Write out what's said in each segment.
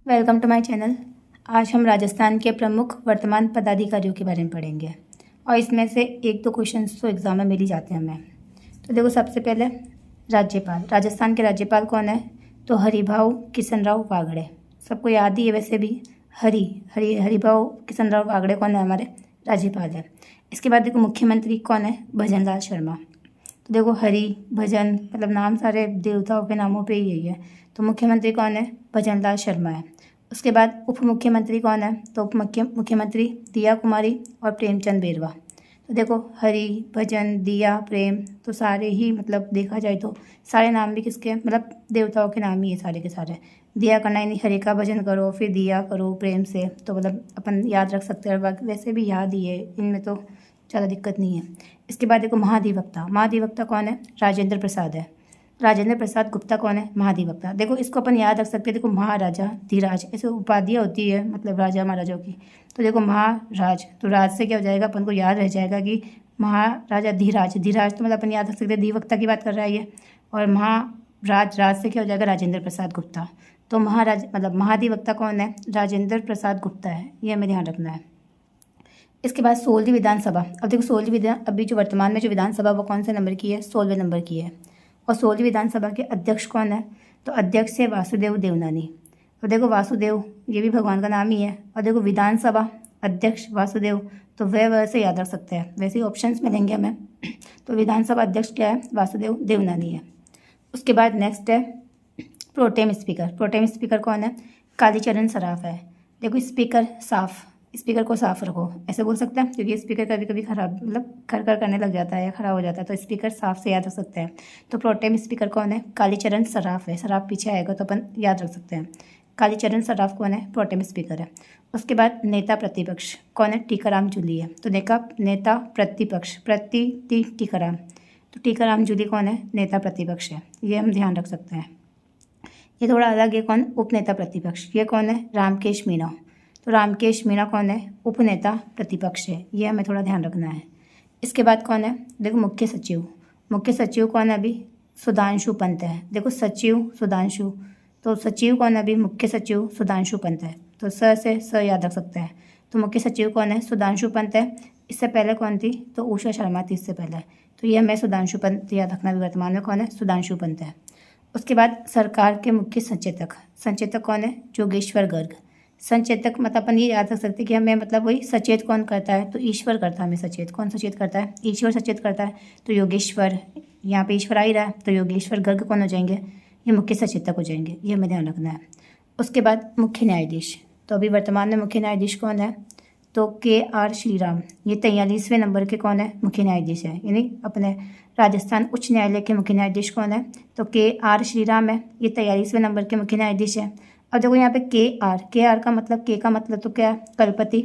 Welcome to my channel. आज हम राजस्थान के प्रमुख वर्तमान पदाधिकारियों के बारे में पढ़ेंगे और इसमें से एक दो क्वेश्चंस तो एग्जाम में मिल ही जाते हैं हमें। तो देखो, सबसे पहले राज्यपाल। राजस्थान के राज्यपाल कौन है? तो हरिभाऊ किशनराव वागड़े। सबको याद ही है वैसे भी। हरिभाऊ किशनराव वागड़े कौन है? हमारे राज्यपाल है। इसके बाद देखो, मुख्यमंत्री कौन है? भजनलाल शर्मा। तो देखो, हरि भजन मतलब नाम सारे देवताओं के नामों पे ही यही है। तो मुख्यमंत्री कौन है? भजनलाल शर्मा है। उसके बाद उप मुख्यमंत्री कौन है? तो उप मुख्यमंत्री दिया कुमारी और प्रेमचंद बेरवा। तो देखो, हरि भजन दिया प्रेम तो सारे ही मतलब देखा जाए तो सारे नाम भी किसके हैं? मतलब देवताओं के नाम ही है सारे के सारे। दिया करना यानी हरि का भजन करो, फिर दिया करो प्रेम से, तो मतलब अपन याद रख सकते हैं। वैसे भी याद ही है, इनमें तो ज़्यादा दिक्कत नहीं है। इसके बाद देखो, महाधिवक्ता। महाधिवक्ता कौन है? राजेंद्र प्रसाद है। राजेंद्र प्रसाद गुप्ता कौन है? महाधिवक्ता। देखो, इसको अपन याद रख सकते हैं। देखो, महाराजा धीराज ऐसे उपाधियाँ होती है मतलब राजा महाराजाओं की। तो देखो, महाराज तो राज से क्या हो जाएगा? अपन को याद रह जाएगा कि महाराजा धीराज। धीराज तो मतलब अपन याद रख सकते हैं, अधिवक्ता की बात कर रहा है ये। और राज से क्या हो जाएगा? राजेंद्र प्रसाद गुप्ता। तो महाराज मतलब महाधिवक्ता कौन है? राजेंद्र प्रसाद गुप्ता है। ये हमें ध्यान रखना है। इसके बाद 16वीं विधानसभा। अब देखो, 16वीं अभी जो वर्तमान में जो विधानसभा वो कौन से नंबर की है? 16वें नंबर की है। और 16वीं विधानसभा के अध्यक्ष कौन है? तो अध्यक्ष है वासुदेव देवनानी। तो देखो, वासुदेव ये भी भगवान का नाम ही है। और देखो, विधानसभा अध्यक्ष वासुदेव, तो वह से याद रख सकते हैं। वैसे ही ऑप्शंस मिलेंगे हमें। तो विधानसभा अध्यक्ष क्या है? वासुदेव देवनानी है। उसके बाद नेक्स्ट है प्रोटेम स्पीकर। प्रोटेम स्पीकर कौन है? कालीचरण सराफ है। देखो, स्पीकर को साफ रखो ऐसे बोल सकते हैं, क्योंकि स्पीकर कभी कभी खराब मतलब कर करने लग जाता है या खराब हो जाता है, तो स्पीकर साफ से याद रख सकते हैं। तो प्रोटेम स्पीकर कौन है? कालीचरण सराफ है। सराफ पीछे आएगा तो अपन याद रख सकते हैं। कालीचरण सराफ कौन है? प्रोटेम स्पीकर है। उसके बाद नेता प्रतिपक्ष कौन है? टीकाराम जूली है। तो नेता प्रतिपक्ष टीकाराम, तो टीकाराम जूली कौन है? नेता प्रतिपक्ष है। ये हम ध्यान रख सकते हैं। ये थोड़ा अलग है। कौन? उपनेता प्रतिपक्ष। ये कौन है? रामकेश मीणा। तो रामकेश मीणा कौन है? उपनेता प्रतिपक्ष है। ये हमें थोड़ा ध्यान रखना है। इसके बाद कौन है? देखो, मुख्य सचिव। मुख्य सचिव कौन है? अभी सुधांशु पंत है। देखो, सचिव सुधांशु, तो सचिव कौन है? अभी मुख्य सचिव सुधांशु पंत है। तो स याद रख सकते हैं। तो मुख्य सचिव कौन है? सुधांशु पंत है। इससे पहले कौन थी? तो उषा शर्मा थी इससे पहले। तो ये हमें सुधांशु पंत याद रखना। वर्तमान में कौन है? सुधांशु पंत है। उसके बाद सरकार के मुख्य संचेतक कौन है? जोगेश्वर गर्ग। संचेतक मतलब अपन ये याद रख सकते हैं कि हमें मतलब वही सचेत कौन करता है? तो ईश्वर करता है हमें सचेत। कौन सचेत करता है? ईश्वर सचेत करता है। तो योगेश्वर, यहाँ पे ईश्वर आ ही रहा है, तो योगेश्वर गर्ग कौन हो जाएंगे? ये मुख्य सचेतक हो जाएंगे। ये हमें ध्यान रखना है। उसके बाद मुख्य न्यायाधीश। तो अभी वर्तमान में मुख्य न्यायाधीश कौन है? तो KR श्रीराम। ये 43वें नंबर के कौन है? मुख्य न्यायाधीश है। यानी अपने राजस्थान उच्च न्यायालय के मुख्य न्यायाधीश कौन है? तो KR श्रीराम है। ये 43वें नंबर के मुख्य न्यायाधीश है। अब देखो, यहाँ पे KR का मतलब, के का मतलब तो क्या है? कलपति।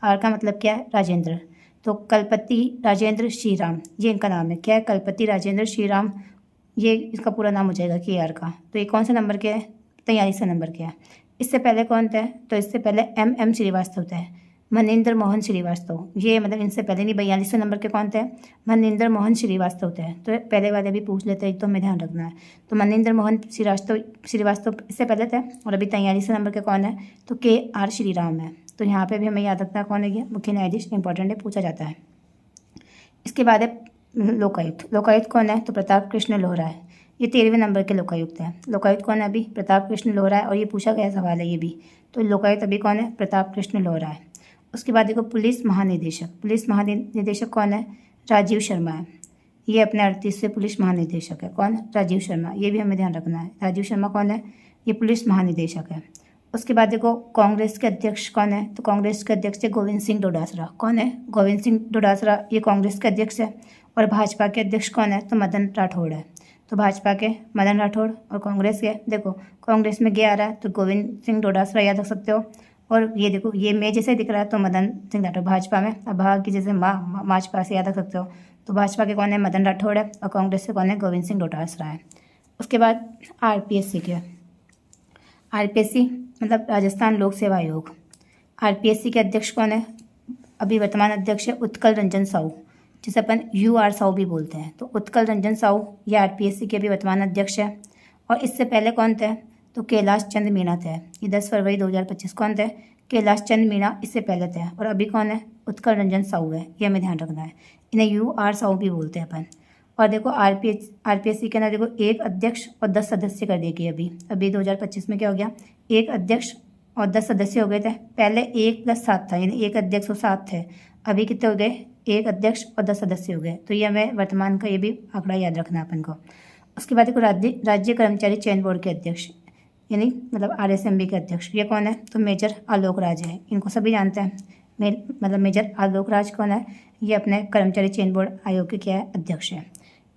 R का मतलब क्या है? राजेंद्र। तो कलपति राजेंद्र श्रीराम, ये इनका नाम है। क्या है? कलपति राजेंद्र श्रीराम, ये इसका पूरा नाम हो जाएगा KR का। तो ये कौन से नंबर के है? 43वें नंबर के है। इससे पहले कौन थे? तो इससे पहले MM श्रीवास्तव थे। मनिंदर मोहन श्रीवास्तव। ये मतलब इनसे पहले नहीं, 42वें नंबर के कौन थे? मनिंदर मोहन श्रीवास्तव थे। तो पहले वाले भी पूछ लेते हैं, तो हमें ध्यान रखना है। तो मनिंदर मोहन श्रीवास्तव इससे पहले थे। और अभी 43वें नंबर के कौन है? तो KR श्रीराम है। तो यहाँ पे भी हमें याद रखना है कौन है ये मुख्य न्यायाधीश। इंपॉर्टेंट है, पूछा जाता है। इसके बाद है लोकायुक्त। लोकायुक्त कौन है? तो प्रताप कृष्ण लोहरा है। ये 13वें नंबर के लोकायुक्त है। लोकायुक्त कौन है? अभी प्रताप कृष्ण लोहरा है। और ये पूछा गया सवाल है ये भी। तो लोकायुक्त अभी कौन है? प्रताप कृष्ण लोहरा है। उसके बाद देखो, पुलिस महानिदेशक। पुलिस महानिदेशक कौन है? राजीव शर्मा है। ये अपने 38वें पुलिस महानिदेशक है। कौन? राजीव शर्मा। ये भी हमें ध्यान रखना है। राजीव शर्मा कौन है? ये पुलिस महानिदेशक है। उसके बाद देखो, कांग्रेस के अध्यक्ष कौन है? तो कांग्रेस के अध्यक्ष है गोविंद सिंह डोटासरा। कौन है? गोविंद सिंह डोटासरा, ये कांग्रेस के अध्यक्ष है। और भाजपा के अध्यक्ष कौन है? तो मदन राठौड़ है। तो भाजपा के मदन राठौड़, और कांग्रेस के देखो, कांग्रेस में आ रहा है तो गोविंद सिंह डोटासरा याद रख सकते हो। और ये देखो, ये मैं जैसे दिख रहा है तो मदन सिंह राठौड़। भाजपा में अब भाग की जैसे भाजपा से याद रख सकते हो। तो भाजपा के कौन है? मदन राठौड़ है। और कांग्रेस से कौन है? गोविंद सिंह डोटासरा है। उसके बाद RPSC के RPSC मतलब राजस्थान लोक सेवा आयोग। RPSC के अध्यक्ष कौन है? अभी वर्तमान अध्यक्ष है उत्कल रंजन साहू, जिसे अपन UR साहू भी बोलते हैं। तो उत्कल रंजन साहू ये RPSC के अभी वर्तमान अध्यक्ष है। और इससे पहले कौन थे? तो कैलाश चंद मीणा थे, ये 10 फरवरी 2025। कौन थे? कैलाश चंद मीणा इससे पहले थे। और अभी कौन है? उत्कल रंजन साहू है, ये हमें ध्यान रखना है। इन्हें UR साहू भी बोलते हैं अपन। और देखो RPSC के अंदर देखो 1 अध्यक्ष और 10 सदस्य कर देगी। अभी 2025 में क्या हो गया? 1 अध्यक्ष और 10 सदस्य हो गए थे। पहले 1 + 7 था, यानी 1 अध्यक्ष और 7 थे। अभी कितने हो गए? 1 अध्यक्ष और 10 सदस्य हो गए। तो ये हमें वर्तमान का ये भी आंकड़ा याद रखना है अपन को। उसके बाद देखो राज्य कर्मचारी चयन बोर्ड के अध्यक्ष, यानी मतलब RSMB के अध्यक्ष, ये कौन है? तो मेजर आलोक राज है। इनको सभी जानते हैं। मतलब मेजर आलोक राज कौन है? ये अपने कर्मचारी चयन बोर्ड आयोग के क्या है? अध्यक्ष है।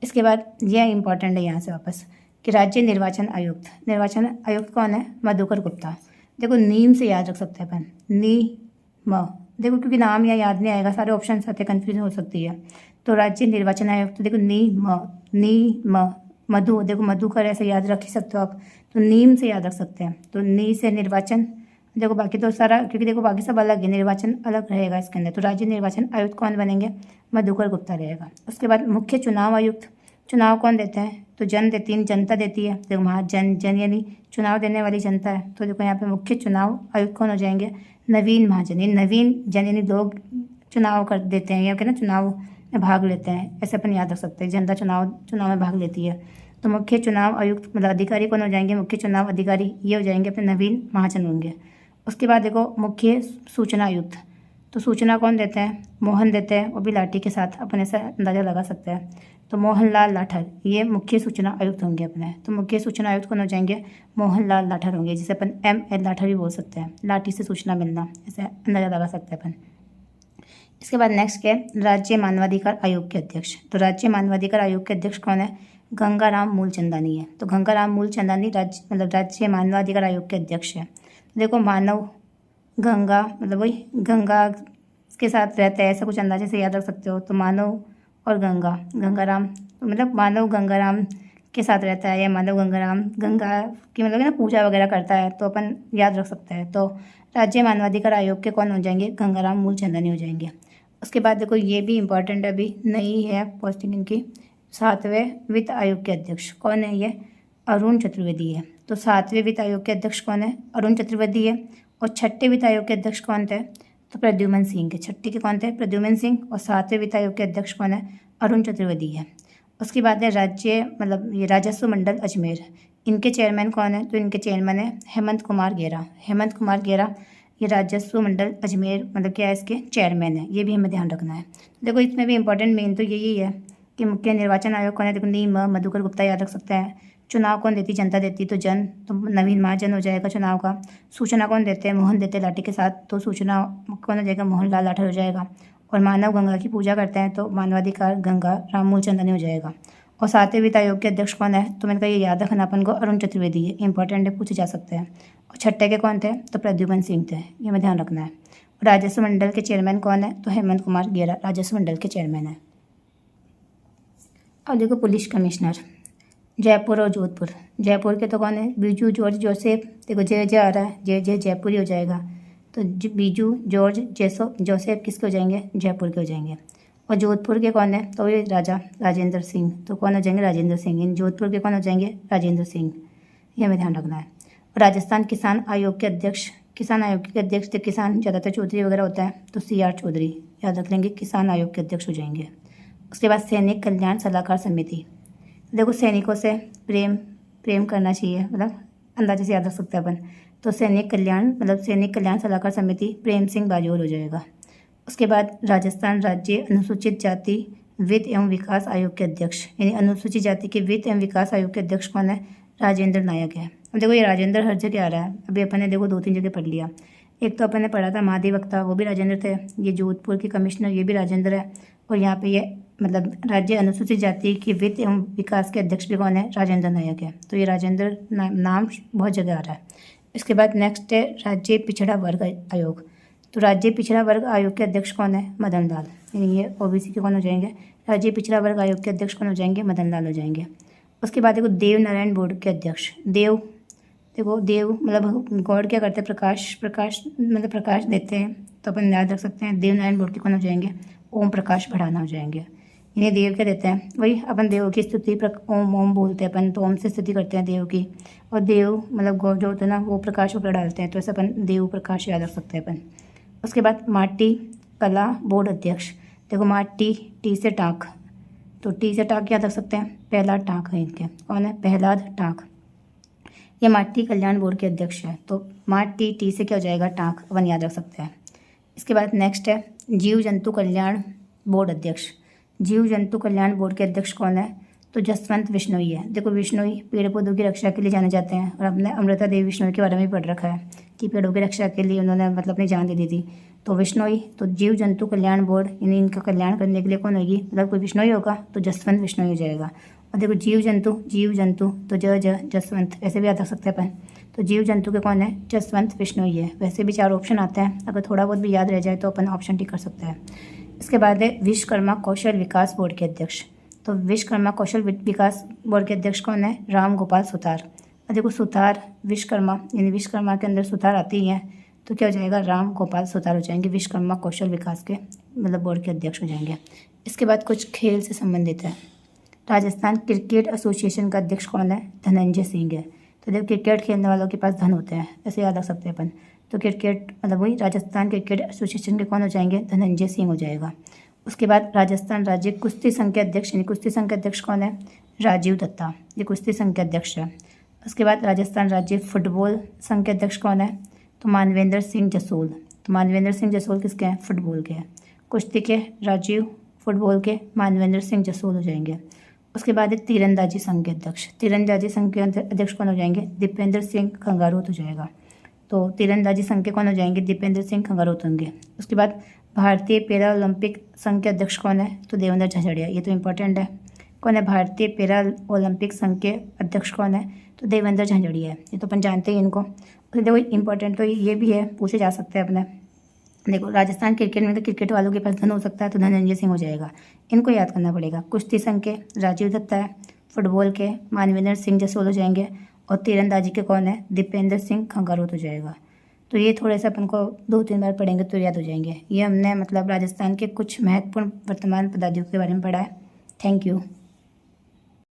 इसके बाद ये इंपॉर्टेंट है यहाँ से वापस कि राज्य निर्वाचन आयुक्त कौन है? मधुकर गुप्ता। देखो नीम से याद रख सकते हैं अपन, देखो क्योंकि नाम यहाँ याद नहीं आएगा, सारे ऑप्शन आते कन्फ्यूजन हो सकती है। तो राज्य निर्वाचन आयुक्त तो देखो मधु, देखो मधुकर ऐसे याद रख ही सकते हो आप, तो नीम से याद रख सकते हैं। तो नी से निर्वाचन, देखो बाकी तो सारा, क्योंकि देखो बाकी सब अलग है, निर्वाचन अलग रहेगा इसके अंदर। तो राज्य निर्वाचन आयुक्त कौन बनेंगे? मधुकर गुप्ता रहेगा। उसके बाद मुख्य चुनाव आयुक्त, चुनाव कौन देता है? तो जनता देती है। देखो जन यानी चुनाव देने वाली जनता है। तो देखो यहाँ पे मुख्य चुनाव आयुक्त कौन हो जाएंगे? नवीन महाजन। नवीन जन यानी लोग चुनाव कर देते हैं या क्या ना, चुनाव में भाग लेते हैं, ऐसे अपन याद रख सकते हैं। जनता चुनाव में भाग लेती है। तो मुख्य चुनाव आयुक्त मतलब अधिकारी कौन हो जाएंगे? मुख्य चुनाव अधिकारी ये हो जाएंगे अपने नवीन महाजन होंगे। उसके बाद देखो मुख्य सूचना आयुक्त, तो सूचना कौन देते हैं? मोहन देते हैं, वो भी लाठी के साथ, अपन ऐसा अंदाज़ा लगा सकते हैं। तो मोहनलाल लाठर ये मुख्य सूचना आयुक्त होंगे अपने। तो मुख्य सूचना आयुक्त कौन हो जाएंगे? मोहनलाल लाठर होंगे, जिसे अपन ML लाठर भी बोल सकते हैं, लाठी से सूचना मिलना, ऐसे अंदाज़ा लगा सकते हैं अपन। इसके बाद नेक्स्ट क्या है? राज्य मानवाधिकार आयोग के अध्यक्ष। तो राज्य मानवाधिकार आयोग के अध्यक्ष कौन है? गंगाराम मूलचंदानी है। तो गंगाराम मूलचंदानी राज्य मानवाधिकार आयोग के अध्यक्ष है। देखो मानव गंगा मतलब वही गंगा के साथ रहता है, ऐसा कुछ अंदाजे से याद रख सकते हो। तो मानव और गंगाराम मतलब मानव गंगाराम के साथ रहता है, या मानव गंगाराम गंगा की मतलब ना पूजा वगैरह करता है, तो अपन याद रख सकते हैं। तो राज्य मानवाधिकार आयोग के कौन हो जाएंगे? गंगाराम मूलचंदानी हो जाएंगे। उसके बाद देखो ये भी इंपॉर्टेंट अभी नई है पोस्टिंग इनकी, 7वें वित्त आयोग के अध्यक्ष कौन है? ये अरुण चतुर्वेदी है। तो 7वें वित्त आयोग के अध्यक्ष कौन है? अरुण चतुर्वेदी है। और 6ठे वित्त आयोग के अध्यक्ष कौन थे? तो प्रद्युमन सिंह के। 6ठे के कौन थे? प्रद्युमन सिंह। और 7वें वित्त आयोग के अध्यक्ष कौन है? अरुण चतुर्वेदी है। उसके बाद है राज्य मतलब ये राजस्व मंडल अजमेर, इनके चेयरमैन कौन है? तो इनके चेयरमैन है हेमंत कुमार गेरा। ये राजस्व मंडल अजमेर मतलब क्या है? इसके चेयरमैन है। ये भी हमें ध्यान रखना है। देखो इसमें भी इंपॉर्टेंट मेन तो यही है कि मुख्य निर्वाचन आयोग कौन है? देखो नीम मधुकर गुप्ता याद रख सकते हैं। चुनाव कौन देती? जनता देती, तो नवीन महाजन हो जाएगा चुनाव का। सूचना कौन देते हैं? मोहन देते लाठी के साथ, तो सूचना कौन हो जाएगा? मोहनलाल लाठर हो जाएगा। और मानव गंगा की पूजा करते हैं, तो मानवाधिकार गंगा राम मूलचंदानी हो जाएगा। और 7वें वित्त आयोग के अध्यक्ष कौन है? तो मैंने कहा ये याद रखना अपन को, अरुण चतुर्वेदी है, इंपॉर्टेंट है, पूछे जा सकते हैं। और 6ठे के कौन थे? तो प्रद्युमन सिंह थे, ये हमें ध्यान रखना है। राजस्व मंडल के चेयरमैन कौन है? तो हेमंत कुमार गेरा राजस्व मंडल के चेयरमैन है। और देखो पुलिस कमिश्नर जयपुर और जोधपुर, जयपुर के तो कौन है? Biju George Joseph. देखो जय आ रहा है, जय जयपुर ही हो जाएगा। तो बीजू जॉर्ज जोसेफ किसके हो जाएंगे? जयपुर के हो जाएंगे। और जोधपुर के कौन है? तो ये राजेंद्र सिंह। तो कौन हो जाएंगे? राजेंद्र सिंह। इन जोधपुर के कौन हो जाएंगे? राजेंद्र सिंह, ये हमें ध्यान रखना है। और राजस्थान किसान आयोग के अध्यक्ष तो किसान ज़्यादातर चौधरी वगैरह होता है, तो CR चौधरी याद रख लेंगे, किसान आयोग के अध्यक्ष हो जाएंगे। उसके बाद सैनिक कल्याण सलाहकार समिति, देखो सैनिकों से प्रेम करना चाहिए, मतलब अंदाजे से याद रख सकते हैं अपन। तो सैनिक कल्याण सलाहकार समिति प्रेम सिंह बाजोर हो जाएगा। उसके बाद राजस्थान राज्य अनुसूचित जाति वित्त एवं विकास आयोग के अध्यक्ष, यानी अनुसूचित जाति के वित्त एवं विकास आयोग के अध्यक्ष कौन है? राजेंद्र नायक है। अब देखो ये राजेंद्र हर जगह आ रहा है, अभी अपन ने देखो 2-3 जगह पढ़ लिया। एक तो अपन ने पढ़ा था महाधिवक्ता, वो भी राजेंद्र थे। ये जोधपुर के कमिश्नर, ये भी राजेंद्र है। और यहाँ पे ये मतलब राज्य अनुसूचित जाति के वित्त एवं विकास के अध्यक्ष भी कौन है? राजेंद्र नायक है। तो ये राजेंद्र नाम बहुत जगह आ रहा है। इसके बाद नेक्स्ट है राज्य पिछड़ा वर्ग आयोग। तो राज्य पिछड़ा वर्ग आयोग के अध्यक्ष कौन है? मदन लाल, यानी ये OBC के कौन हो जाएंगे? राज्य पिछड़ा वर्ग आयोग के अध्यक्ष कौन हो जाएंगे? मदन लाल हो जाएंगे। उसके बाद देखो देव नारायण बोर्ड के अध्यक्ष, देव मतलब गॉड क्या करते हैं? प्रकाश मतलब प्रकाश देते हैं, तो अपन याद रख सकते हैं। देव नारायण बोर्ड के कौन हो जाएंगे? ओम प्रकाश भड़ाना हो जाएंगे। इन्हें देव क्या देते हैं, वही अपन देव की स्तुति ओम ओम बोलते हैं अपन, तो ओम से स्तुति करते हैं देव की। और देव मतलब गौ जो होता है ना वो प्रकाश ऊपर डालते हैं, तो ऐसे अपन देव प्रकाश याद रख सकते हैं अपन। उसके बाद माटी कला बोर्ड अध्यक्ष। देखो माटी टी से टाक, तो टी से टाक याद रख सकते हैं, प्रहलाद टाक है इनके, कौन है, प्रहलाद टाक। ये माटी कल्याण बोर्ड के अध्यक्ष है, तो माटी टी से क्या हो जाएगा, टाक, अपन याद रख सकते हैं। इसके बाद नेक्स्ट है जीव जंतु कल्याण बोर्ड अध्यक्ष। जीव जंतु कल्याण बोर्ड के अध्यक्ष कौन है, तो जसवंत बिश्नोई है। देखो बिश्नोई पेड़ पौधों की रक्षा के लिए जाने जाते हैं, और हमने अमृता देवी बिश्नोई के बारे में पढ़ रखा है कि पेड़ों की रक्षा के लिए उन्होंने मतलब अपनी जान दे दी थी। तो बिश्नोई, तो जीव जंतु कल्याण बोर्ड यानी इनका कल्याण करने के लिए कौन होगी, मतलब कोई बिश्नोई होगा तो जसवंत बिश्नोई हो जाएगा। और देखो जीव जंतु तो जसवंत ऐसे भी याद रख सकते हैं अपन, तो जीव जंतु के कौन है, जसवंत बिश्नोई है। वैसे भी 4 ऑप्शन आते हैं, अगर थोड़ा बहुत भी याद रह जाए तो अपन ऑप्शन टिक कर सकते हैं। इसके बाद है विश्वकर्मा कौशल विकास बोर्ड के अध्यक्ष। तो विश्वकर्मा कौशल विकास बोर्ड के अध्यक्ष कौन है, राम गोपाल सुतार। और देखो सुतार विश्वकर्मा यानी विश्वकर्मा के अंदर सुतार आती है, तो क्या हो जाएगा, राम गोपाल सुतार हो जाएंगे, विश्वकर्मा कौशल विकास के मतलब बोर्ड के अध्यक्ष हो जाएंगे। इसके बाद कुछ खेल से संबंधित है। राजस्थान क्रिकेट एसोसिएशन का अध्यक्ष कौन है, धनंजय सिंह है। तो देखो क्रिकेट खेलने वालों के पास धन होते हैं, ऐसे याद रख सकते हैं अपन। तो क्रिकेट मतलब वही राजस्थान क्रिकेट एसोसिएशन के कौन हो जाएंगे, धनंजय सिंह हो जाएगा। उसके बाद राजस्थान राज्य कुश्ती संघ के अध्यक्ष यानी कुश्ती संघ के अध्यक्ष कौन है, राजीव दत्ता, ये कुश्ती संघ के अध्यक्ष है। उसके बाद राजस्थान राज्य फुटबॉल संघ के अध्यक्ष कौन है, तो मानवेंद्र सिंह जसोल। तो मानवेंद्र सिंह जसोल किसके हैं, फुटबॉल के। कुश्ती के राजीव, फुटबॉल के मानवेंद्र सिंह जसोल हो जाएंगे। उसके बाद एक तीरंदाजी संघ के अध्यक्ष, तीरंदाजी संघ के अध्यक्ष कौन हो जाएंगे, दीपेंद्र सिंह खंगारोत हो जाएगा। तो तीरंदाजी संघ के कौन हो जाएंगे, दीपेंद्र सिंह खंगारोत होंगे। उसके बाद भारतीय पैरा ओलंपिक संघ के अध्यक्ष कौन है, तो देवेंद्र झाझड़िया, ये तो इंपॉर्टेंट है। कौन है भारतीय पैरा ओलंपिक संघ के अध्यक्ष कौन है, तो देवेंद्र झाझड़िया है, ये तो अपन जानते हैं इनको। तो देखो इंपॉर्टेंट तो ये भी है, पूछे जा सकते हैं अपने। देखो राजस्थान क्रिकेट में तो क्रिकेट वालों के पास धन हो सकता है, तो धनंजय सिंह हो जाएगा, इनको याद करना पड़ेगा। कुश्ती संघ के राजीव दत्ता है, फुटबॉल के मानवेंद्र सिंह जसोल हो जाएंगे, और तीरंदाजी के कौन है, दीपेंद्र सिंह खंगारोत हो जाएगा। तो ये थोड़े से अपन को 2-3 बार पढ़ेंगे तो याद हो जाएंगे। ये हमने मतलब राजस्थान के कुछ महत्वपूर्ण वर्तमान पदाधिकारियों के बारे में पढ़ा है। Thank you.